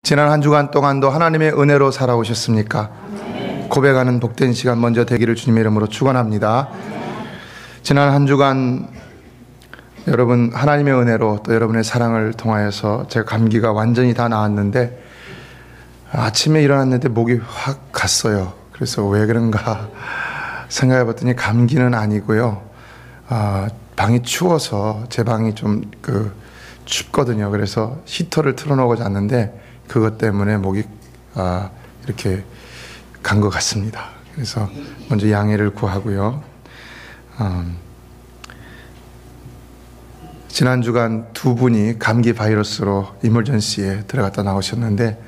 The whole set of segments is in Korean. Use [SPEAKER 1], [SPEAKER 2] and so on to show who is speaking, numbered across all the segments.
[SPEAKER 1] 지난 한 주간 동안도 하나님의 은혜로 살아오셨습니까? 고백하는 복된 시간 먼저 되기를 주님의 이름으로 축원합니다. 지난 한 주간 여러분 하나님의 은혜로 또 여러분의 사랑을 통하여서 제가 감기가 완전히 다 나았는데 아침에 일어났는데 목이 확 갔어요. 그래서 왜 그런가 생각해 봤더니 감기는 아니고요. 방이 추워서 제 방이 좀 춥거든요. 그래서 히터를 틀어놓고 잤는데 그것 때문에 목이 이렇게 간 것 같습니다. 그래서 먼저 양해를 구하고요. 지난 주간 두 분이 감기 바이러스로 이멀전시에 들어갔다 나오셨는데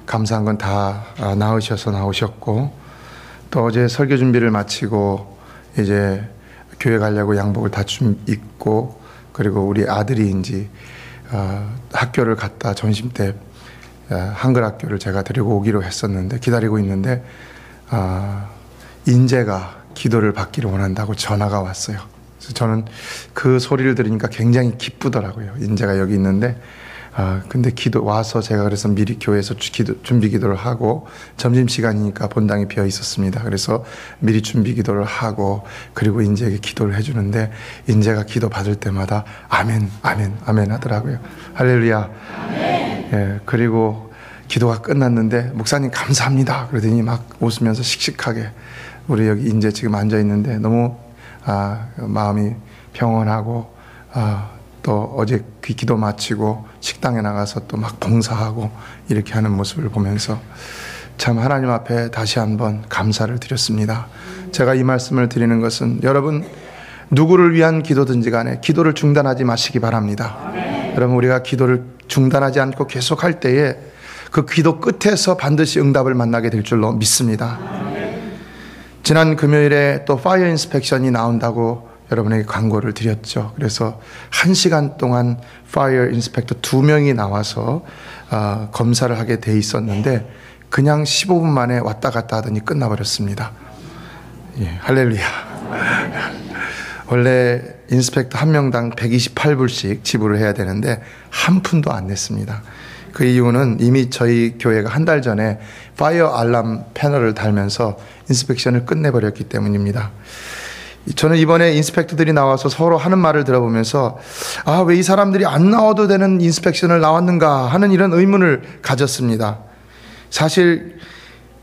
[SPEAKER 1] 감사한 건 다 나으셔서 나오셨고, 또 어제 설교 준비를 마치고 이제 교회 가려고 양복을 다 좀 입고, 그리고 우리 아들이 학교를 갔다 점심때 한글 학교를 제가 데리고 오기로 했었는데 기다리고 있는데 인재가 기도를 받기를 원한다고 전화가 왔어요. 그래서 저는 그 소리를 들으니까 굉장히 기쁘더라고요. 인재가 여기 있는데 근데 와서 제가 그래서 미리 교회에서 준비 기도를 하고, 점심시간이니까 본당이 비어 있었습니다. 그래서 미리 준비 기도를 하고, 그리고 인재에게 기도를 해주는데, 인재가 기도 받을 때마다 아멘, 아멘, 아멘 하더라고요. 할렐루야. 아멘. 예, 그리고 기도가 끝났는데, 목사님 감사합니다. 그러더니 막 웃으면서 씩씩하게, 우리 여기 인재 지금 앉아 있는데 너무 마음이 평온하고, 또 어제 기도 마치고 식당에 나가서 또 막 봉사하고 이렇게 하는 모습을 보면서 참 하나님 앞에 다시 한번 감사를 드렸습니다. 제가 이 말씀을 드리는 것은 여러분 누구를 위한 기도든지 간에 기도를 중단하지 마시기 바랍니다. 여러분 우리가 기도를 중단하지 않고 계속할 때에 그 기도 끝에서 반드시 응답을 만나게 될 줄로 믿습니다. 지난 금요일에 또 파이어 인스펙션이 나온다고 여러분에게 광고를 드렸죠. 그래서 1시간 동안 파이어 인스펙터 2명이 나와서 검사를 하게 돼 있었는데 그냥 15분 만에 왔다 갔다 하더니 끝나버렸습니다. 예, 할렐루야. 원래 인스펙터 한 명당 128불씩 지불을 해야 되는데 한 푼도 안 냈습니다. 그 이유는 이미 저희 교회가 한 달 전에 파이어 알람 패널을 달면서 인스펙션을 끝내버렸기 때문입니다. 저는 이번에 인스펙터들이 나와서 서로 하는 말을 들어보면서 왜 이 사람들이 안 나와도 되는 인스펙션을 나왔는가 하는 이런 의문을 가졌습니다. 사실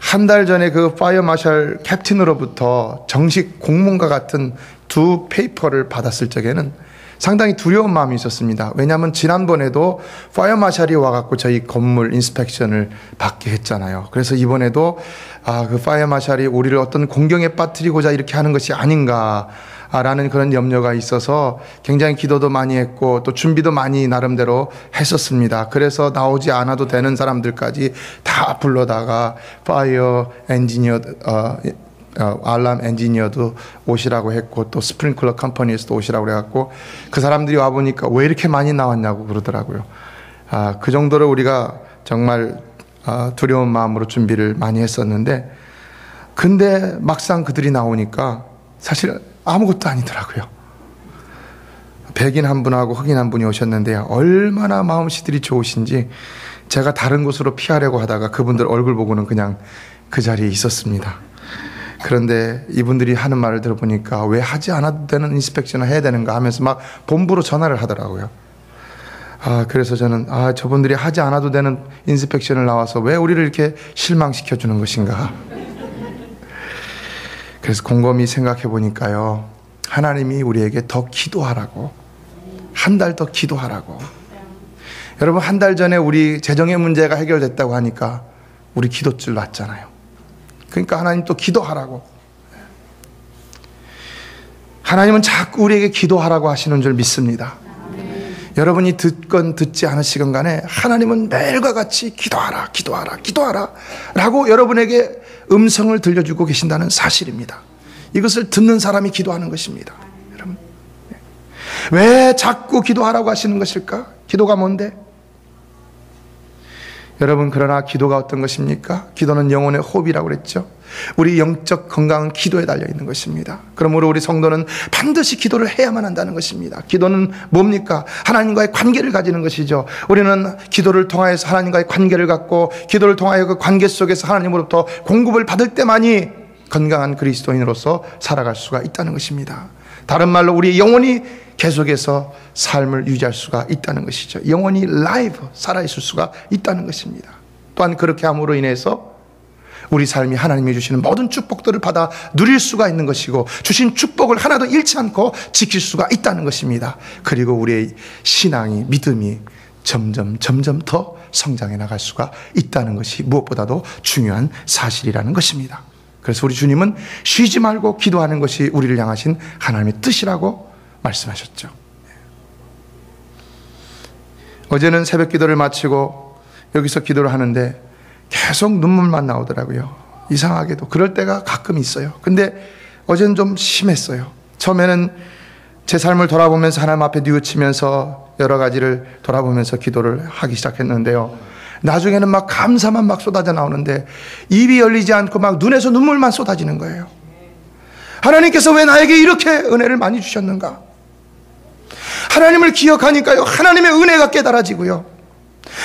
[SPEAKER 1] 한 달 전에 그 파이어 마셜 캡틴으로부터 정식 공문과 같은 2 페이퍼를 받았을 적에는 상당히 두려운 마음이 있었습니다. 왜냐하면 지난번에도 파이어 마샬이 와갖고 저희 건물 인스펙션을 받게 했잖아요. 그래서 이번에도 그 파이어 마샬이 우리를 어떤 공경에 빠뜨리고자 이렇게 하는 것이 아닌가라는 그런 염려가 있어서 굉장히 기도도 많이 했고 또 준비도 많이 나름대로 했었습니다. 그래서 나오지 않아도 되는 사람들까지 다 불러다가 파이어 엔지니어 알람 엔지니어도 오시라고 했고 또 스프링클러 컴퍼니에서도 오시라고 그래갖고 그 사람들이 와보니까 왜 이렇게 많이 나왔냐고 그러더라고요. 그 정도로 우리가 정말 두려운 마음으로 준비를 많이 했었는데 근데 막상 그들이 나오니까 사실 아무것도 아니더라고요. 백인 한 분하고 흑인 한 분이 오셨는데요. 얼마나 마음씨들이 좋으신지 제가 다른 곳으로 피하려고 하다가 그분들 얼굴 보고는 그냥 그 자리에 있었습니다. 그런데 이분들이 하는 말을 들어보니까 왜 하지 않아도 되는 인스펙션을 해야 되는가 하면서 막 본부로 전화를 하더라고요. 그래서 저는 저분들이 하지 않아도 되는 인스펙션을 나와서 왜 우리를 이렇게 실망시켜 주는 것인가. 그래서 곰곰이 생각해 보니까요, 하나님이 우리에게 더 기도하라고, 한 달 더 기도하라고. 여러분 한 달 전에 우리 재정의 문제가 해결됐다고 하니까 우리 기도줄 놨잖아요. 그러니까 하나님 또 기도하라고. 하나님은 자꾸 우리에게 기도하라고 하시는 줄 믿습니다. 여러분이 듣건 듣지 않으시건 간에 하나님은 매일과 같이 기도하라, 기도하라, 기도하라 라고 여러분에게 음성을 들려주고 계신다는 사실입니다. 이것을 듣는 사람이 기도하는 것입니다. 여러분, 왜 자꾸 기도하라고 하시는 것일까? 기도가 뭔데? 여러분, 그러나 기도가 어떤 것입니까? 기도는 영혼의 호흡이라고 그랬죠. 우리 영적 건강은 기도에 달려 있는 것입니다. 그러므로 우리 성도는 반드시 기도를 해야만 한다는 것입니다. 기도는 뭡니까? 하나님과의 관계를 가지는 것이죠. 우리는 기도를 통하여서 하나님과의 관계를 갖고, 기도를 통하여 그 관계 속에서 하나님으로부터 공급을 받을 때만이 건강한 그리스도인으로서 살아갈 수가 있다는 것입니다. 다른 말로 우리 영혼이 계속해서 삶을 유지할 수가 있다는 것이죠. 영혼이 라이브, 살아있을 수가 있다는 것입니다. 또한 그렇게 함으로 인해서 우리 삶이 하나님이 주시는 모든 축복들을 받아 누릴 수가 있는 것이고, 주신 축복을 하나도 잃지 않고 지킬 수가 있다는 것입니다. 그리고 우리의 신앙이, 믿음이 점점 더 성장해 나갈 수가 있다는 것이 무엇보다도 중요한 사실이라는 것입니다. 그래서 우리 주님은 쉬지 말고 기도하는 것이 우리를 향하신 하나님의 뜻이라고 말씀하셨죠. 어제는 새벽 기도를 마치고 여기서 기도를 하는데 계속 눈물만 나오더라고요. 이상하게도 그럴 때가 가끔 있어요. 근데 어제는 좀 심했어요. 처음에는 제 삶을 돌아보면서 하나님 앞에 뉘우치면서 여러 가지를 돌아보면서 기도를 하기 시작했는데요, 나중에는 막 감사만 막 쏟아져 나오는데 입이 열리지 않고 막 눈에서 눈물만 쏟아지는 거예요. 하나님께서 왜 나에게 이렇게 은혜를 많이 주셨는가? 하나님을 기억하니까요, 하나님의 은혜가 깨달아지고요,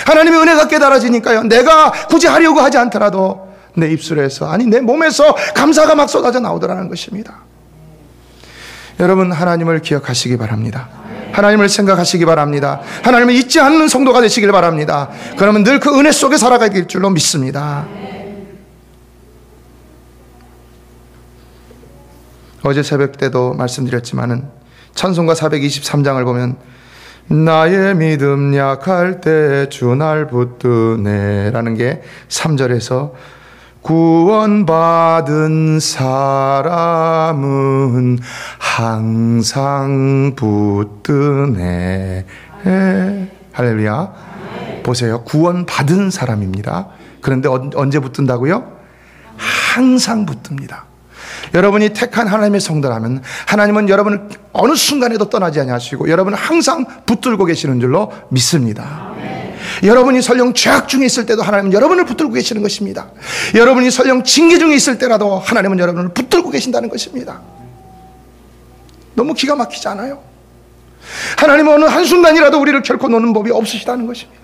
[SPEAKER 1] 하나님의 은혜가 깨달아지니까요, 내가 굳이 하려고 하지 않더라도 내 입술에서, 아니 내 몸에서 감사가 막 쏟아져 나오더라는 것입니다. 여러분, 하나님을 기억하시기 바랍니다. 하나님을 생각하시기 바랍니다. 하나님을 잊지 않는 성도가 되시길 바랍니다. 그러면 늘 그 은혜 속에 살아가게 될 줄로 믿습니다. 어제 새벽 때도 말씀드렸지만은 찬송가 423장을 보면 나의 믿음 약할 때 주 날 붙드네 라는 게 3절에서 구원받은 사람은 항상 붙드네. 할렐루야. 보세요. 구원받은 사람입니다. 그런데 언제 붙든다고요? 항상 붙듭니다. 여러분이 택한 하나님의 성도라면 하나님은 여러분을 어느 순간에도 떠나지 아니하시고 여러분을 항상 붙들고 계시는 줄로 믿습니다. 여러분이 설령 죄악 중에 있을 때도 하나님은 여러분을 붙들고 계시는 것입니다. 여러분이 설령 징계 중에 있을 때라도 하나님은 여러분을 붙들고 계신다는 것입니다. 너무 기가 막히지 않아요? 하나님은 어느 한순간이라도 우리를 결코 놓는 법이 없으시다는 것입니다.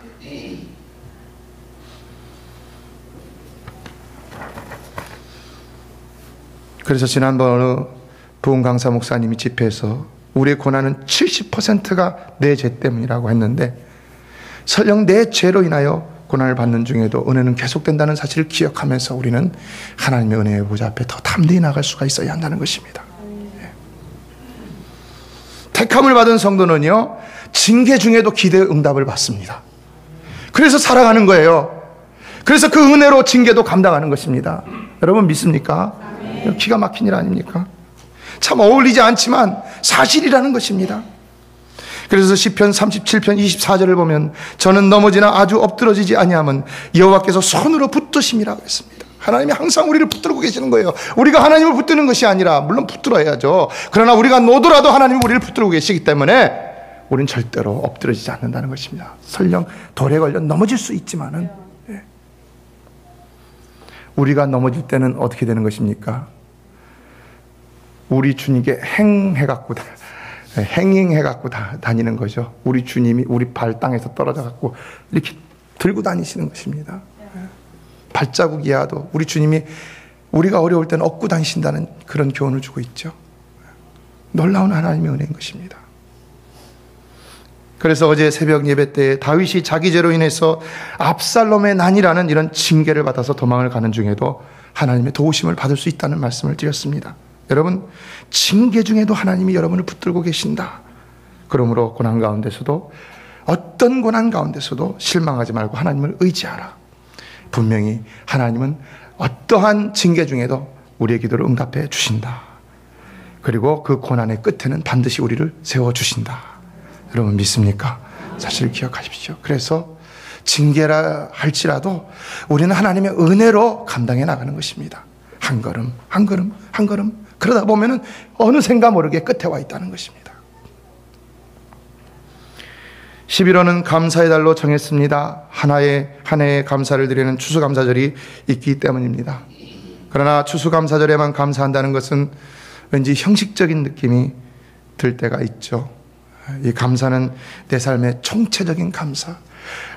[SPEAKER 1] 그래서 지난번 어느 부흥 강사 목사님이 집회에서 우리의 고난은 70%가 내 죄 때문이라고 했는데, 설령 내 죄로 인하여 고난을 받는 중에도 은혜는 계속된다는 사실을 기억하면서 우리는 하나님의 은혜의 보좌 앞에 더 담대히 나갈 수가 있어야 한다는 것입니다. 택함을 받은 성도는요, 징계 중에도 기대의 응답을 받습니다. 그래서 살아가는 거예요. 그래서 그 은혜로 징계도 감당하는 것입니다. 여러분 믿습니까? 기가 막힌 일 아닙니까? 참 어울리지 않지만 사실이라는 것입니다. 그래서 시편 37편 24절을 보면 저는 넘어지나 아주 엎드러지지 아니함은 여호와께서 손으로 붙드심이라고 했습니다. 하나님이 항상 우리를 붙들고 계시는 거예요. 우리가 하나님을 붙드는 것이 아니라, 물론 붙들어야죠. 그러나 우리가 놓더라도 하나님이 우리를 붙들고 계시기 때문에 우리는 절대로 엎드러지지 않는다는 것입니다. 설령 돌에 걸려 넘어질 수 있지만은, 우리가 넘어질 때는 어떻게 되는 것입니까? 우리 주님께 행행해갖고 다니는 거죠. 우리 주님이 우리 발 땅에서 떨어져갖고 이렇게 들고 다니시는 것입니다. 발자국이야도 우리 주님이 우리가 어려울 때는 업고 다니신다는 그런 교훈을 주고 있죠. 놀라운 하나님의 은혜인 것입니다. 그래서 어제 새벽 예배 때 다윗이 자기 죄로 인해서 압살롬의 난이라는 이런 징계를 받아서 도망을 가는 중에도 하나님의 도우심을 받을 수 있다는 말씀을 드렸습니다. 여러분, 징계 중에도 하나님이 여러분을 붙들고 계신다. 그러므로 고난 가운데서도, 어떤 고난 가운데서도 실망하지 말고 하나님을 의지하라. 분명히 하나님은 어떠한 징계 중에도 우리의 기도를 응답해 주신다. 그리고 그 고난의 끝에는 반드시 우리를 세워주신다. 여러분 믿습니까? 사실 기억하십시오. 그래서 징계라 할지라도 우리는 하나님의 은혜로 감당해 나가는 것입니다. 한 걸음 한 걸음 한 걸음, 그러다 보면은 어느샌가 모르게 끝에 와 있다는 것입니다. 11월은 감사의 달로 정했습니다. 한 해의 감사를 드리는 추수감사절이 있기 때문입니다. 그러나 추수감사절에만 감사한다는 것은 왠지 형식적인 느낌이 들 때가 있죠. 이 감사는 내 삶의 총체적인 감사,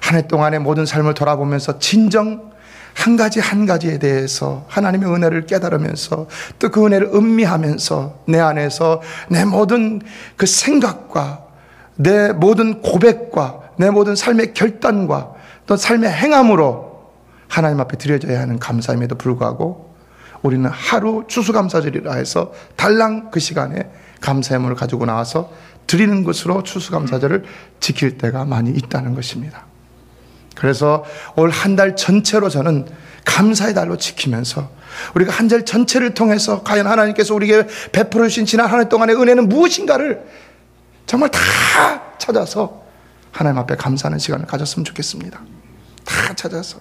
[SPEAKER 1] 한 해 동안의 모든 삶을 돌아보면서 진정 한 가지 한 가지에 대해서 하나님의 은혜를 깨달으면서 또 그 은혜를 음미하면서 내 안에서 내 모든 그 생각과 내 모든 고백과 내 모든 삶의 결단과 또 삶의 행함으로 하나님 앞에 드려져야 하는 감사임에도 불구하고 우리는 하루 추수감사절이라 해서 달랑 그 시간에 감사의 가지고 나와서 드리는 것으로 추수감사절을 지킬 때가 많이 있다는 것입니다. 그래서 올 한 달 전체로 저는 감사의 달로 지키면서 우리가 한 달 전체를 통해서 과연 하나님께서 우리에게 베풀어 주신 지난 한 해 동안의 은혜는 무엇인가를 정말 다 찾아서 하나님 앞에 감사하는 시간을 가졌으면 좋겠습니다. 다 찾아서.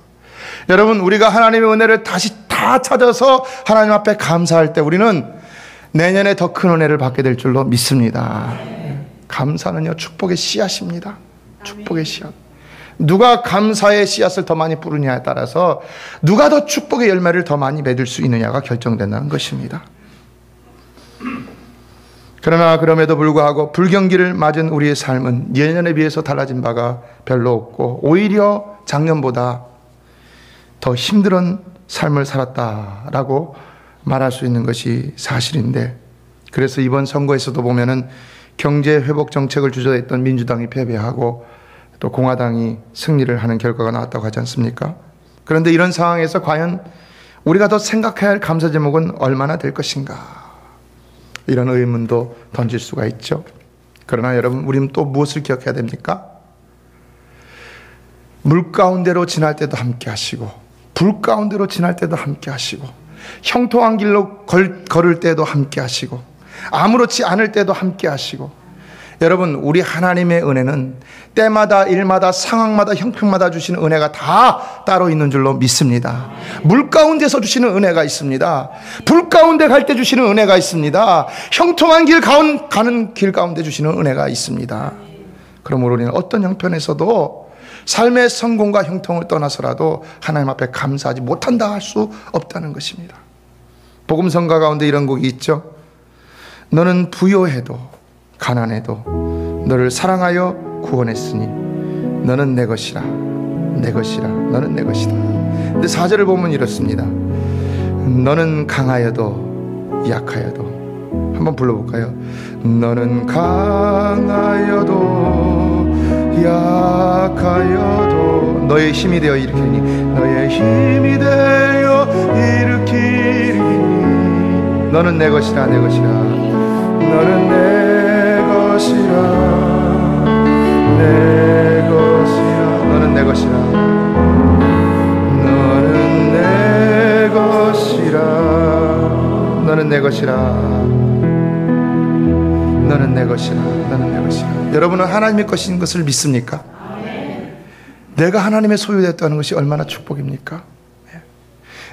[SPEAKER 1] 여러분, 우리가 하나님의 은혜를 다시 다 찾아서 하나님 앞에 감사할 때 우리는 내년에 더 큰 은혜를 받게 될 줄로 믿습니다. 감사는요, 축복의 씨앗입니다. 축복의 씨앗. 누가 감사의 씨앗을 더 많이 뿌리냐에 따라서 누가 더 축복의 열매를 더 많이 맺을 수 있느냐가 결정된다는 것입니다. 그러나 그럼에도 불구하고 불경기를 맞은 우리의 삶은 예년에 비해서 달라진 바가 별로 없고 오히려 작년보다 더 힘든 삶을 살았다라고 말할 수 있는 것이 사실인데, 그래서 이번 선거에서도 보면은 경제 회복 정책을 주저했던 민주당이 패배하고 또 공화당이 승리를 하는 결과가 나왔다고 하지 않습니까? 그런데 이런 상황에서 과연 우리가 더 생각해야 할 감사 제목은 얼마나 될 것인가? 이런 의문도 던질 수가 있죠. 그러나 여러분, 우리는 또 무엇을 기억해야 됩니까? 물 가운데로 지날 때도 함께 하시고 불 가운데로 지날 때도 함께 하시고 형통한 길로 걸을 때도 함께 하시고 아무렇지 않을 때도 함께 하시고, 여러분, 우리 하나님의 은혜는 때마다 일마다 상황마다 형편마다 주시는 은혜가 다 따로 있는 줄로 믿습니다. 물 가운데서 주시는 은혜가 있습니다. 불 가운데 갈 때 주시는 은혜가 있습니다. 형통한 길 가는 길 가운데 주시는 은혜가 있습니다. 그러므로 우리는 어떤 형편에서도 삶의 성공과 형통을 떠나서라도 하나님 앞에 감사하지 못한다 할 수 없다는 것입니다. 복음성가 가운데 이런 곡이 있죠. 너는 부요해도 가난해도 너를 사랑하여 구원했으니 너는 내 것이라, 내 것이라, 너는 내 것이다. 근데 4절을 보면 이렇습니다. 너는 강하여도 약하여도, 한번 불러볼까요? 너는 강하여도 약하여도 너의 힘이 되어 일으키니, 너의 힘이 되어 일으키니 너는 내 것이라, 내 것이라, 너는 내 것이라, 내 것이라, 너는 내 것이라, 너는 내 것이라, 너는 내 것이라, 너는 내 것이라, 너는 내 것이라. 여러분은 하나님의 것인 것을 믿습니까? 내가 하나님의 소유됐다는 것이 얼마나 축복입니까?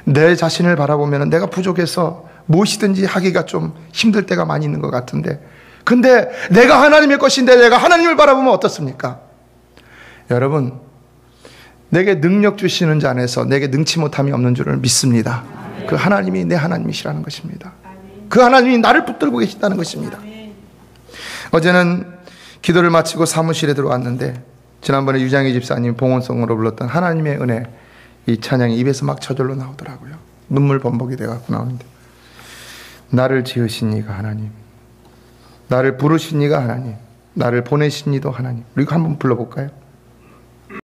[SPEAKER 1] 내 자신을 바라보면 내가 부족해서 무엇이든지 하기가 좀 힘들 때가 많이 있는 것 같은데, 근데 내가 하나님의 것인데 내가 하나님을 바라보면 어떻습니까? 여러분, 내게 능력 주시는 자 안에서 내게 능치 못함이 없는 줄을 믿습니다. 그 하나님이 내 하나님이시라는 것입니다. 그 하나님이 나를 붙들고 계시다는 것입니다. 어제는 기도를 마치고 사무실에 들어왔는데 지난번에 유장희 집사님 봉헌송으로 불렀던 하나님의 은혜, 이 찬양이 입에서 막 저절로 나오더라고요. 눈물 범벅이 돼갖고 나오는데, 나를 지으신 이가 하나님, 나를 부르신 이가 하나님, 나를 보내신 이도 하나님. 우리가 한번 불러볼까요?